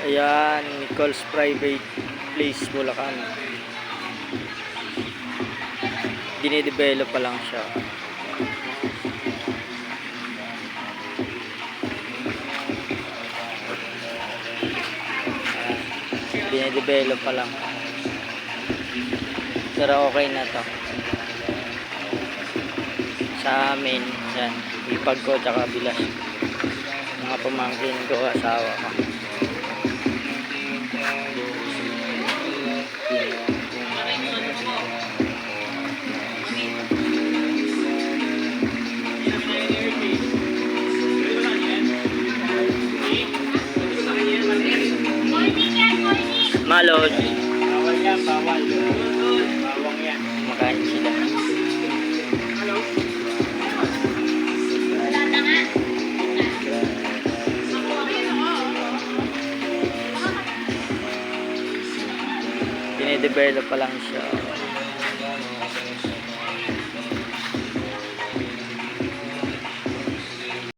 Ayan, Nichols Private Place, Bulacan. Dinidevelop pa lang siya. Dinidevelop pa lang. Pero okay na to. Sa amin, yan. Ipag ko tsaka bilas. Mga pamangkin ko, asawa ko. Malod. Bawal yan, bawal. Bawang yan. Makain sila. Dinidevelop pa lang siya.